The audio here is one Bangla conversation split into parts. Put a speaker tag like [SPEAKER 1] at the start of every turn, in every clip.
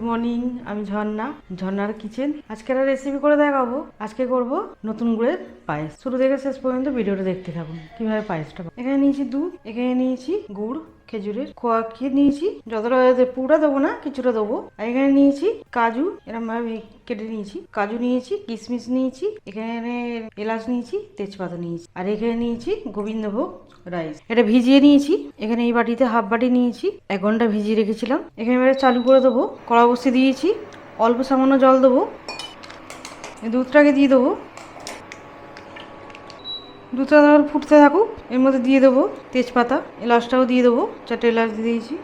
[SPEAKER 1] মর্নিং, আমি ঝর্ণার কিচেন। আজকে একটা রেসিপি করে দেখাবো। আজকে করব নতুন গুড়ের পায়েস। শুরু থেকে শেষ পর্যন্ত ভিডিওটা দেখতে থাকুন কিভাবে পায়েসটা। এখানে নিয়েছি দুধ, এখানে নিয়েছি গুড় খেজুরের, খোয়া খেয়ে নিয়েছি, যতটা পুরোটা দেবো না, কিছুটা দেবো। আর এখানে নিয়েছি কাজু, এরকম ভাবে কেটে নিয়েছি। কাজু নিয়েছি, কিশমিশ নিয়েছি, এখানে এলাচ নিয়েছি, তেজপাতা নিয়েছি, আর এখানে নিয়েছি গোবিন্দভোগ রাইস। এটা ভিজিয়ে নিয়েছি। এখানে এই বাটিতে হাফ বাটি নিয়েছি, 1 ঘন্টা ভিজিয়ে রেখেছিলাম। এখানে এবারে চালু করে দেবো। কড়া বসিয়ে দিয়েছি, অল্প সামান্য জল দেবো, দুধটাকে দিয়ে দেবো। দুধটা ফুটতে থাকুক, এর মধ্যে দিয়ে দেবো তেজপাতা, এলাচটাও দিয়ে দেবো, 4টে এলাচ দিয়ে দিয়েছি।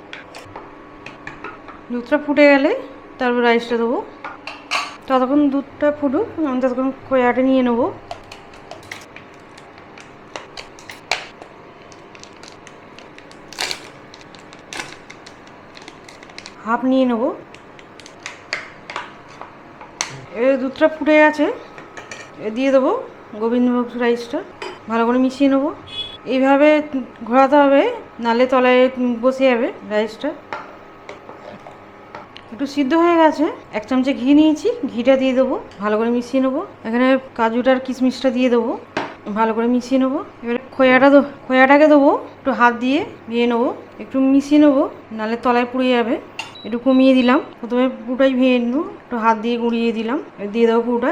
[SPEAKER 1] দুধটা ফুটে গেলে তারপর রাইসটা দেবো। ততক্ষণ দুধটা ফুটুক, আমি ততক্ষণ খোয়াটা নিয়ে নেবো। হাফ নিয়ে নেবো। এবার দুধটা ফুটে গেছে, দিয়ে দেবো গোবিন্দভোগ রাইসটা, ভালো করে মিশিয়ে নেবো। এইভাবে ঘোরাতে হবে, নালে তলায় বসে যাবে রাইসটা। একটু সিদ্ধ হয়ে গেছে, 1 চামচে ঘি নিয়েছি, ঘিটা দিয়ে দেবো, ভালো করে মিশিয়ে নেবো। এখানে কাজুটার কিশমিশটা দিয়ে দেবো, ভালো করে মিশিয়ে নেবো। এবারে খোয়াটাকে দেবো, একটু হাত দিয়ে ভেঙে নেবো, একটু মিশিয়ে নেবো, নালে তলায় পুড়ে যাবে। একটু কমিয়ে দিলাম, প্রথমে পুরোটাই ভেঙে নেবো, একটু হাত দিয়ে গুঁড়িয়ে দিলাম, দিয়ে দেবো পুরোটা।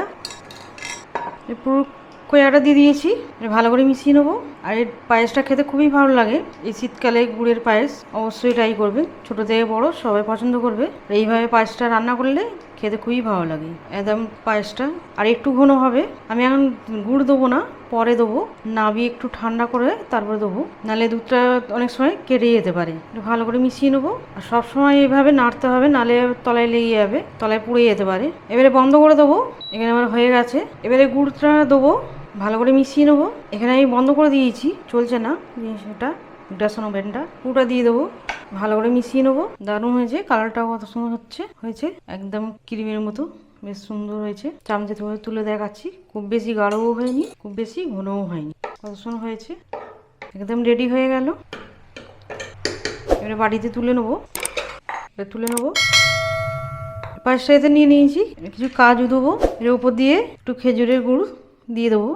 [SPEAKER 1] পুরো খোয়াটা দিয়ে দিয়েছি, ভালো করে মিশিয়ে নেবো। আর এই পায়েসটা খেতে খুবই ভালো লাগে। এই শীতকালে গুড়ের পায়েস অবশ্যই ট্রাই করবেন, ছোটো থেকে বড় সবাই পছন্দ করবে। এইভাবে পায়েসটা রান্না করলে খেতে খুবই ভালো লাগে একদম পায়েসটা। আর একটু ঘন হবে, আমি এখন গুড় দেবো না, পরে দেবো। নাবিয়ে একটু ঠান্ডা করে তারপরে দেবো, নাহলে দুধটা অনেক সময় কেটে যেতে পারে। একটু ভালো করে মিশিয়ে নেবো, আর সবসময় এইভাবে নাড়তে হবে, নাহলে তলায় লেগে যাবে, তলায় পুড়ে যেতে পারে। এবারে বন্ধ করে দেবো। এখানে আমার হয়ে গেছে, এবারে গুড়টা দেবো, ভালো করে মিশিয়ে নেবো। এখানে আমি বন্ধ করে দিয়েছি, চলছে না জিনিসটা, গ্যাসন ওভেনটা। পুরোটা দিয়ে দেবো, ভালো করে মিশিয়ে নেবো। দারুণ হয়েছে, কালারটাও কত সুন্দর হয়েছে একদম ক্রিমের মতো, বেশ সুন্দর হয়েছে। চামচে তুলে দেখাচ্ছি, খুব বেশি গাঢ়ও হয়নি, খুব বেশি ঘনও হয়নি, কত সুন্দর হয়েছে। একদম রেডি হয়ে গেল। এবারে বাড়িতে তুলে নেবো, পায়েসটা এতে নিয়ে নিয়েছি। কিছু কাজু দেবো, এর উপর দিয়ে একটু খেজুরের গুড় দিয়ে দেবো।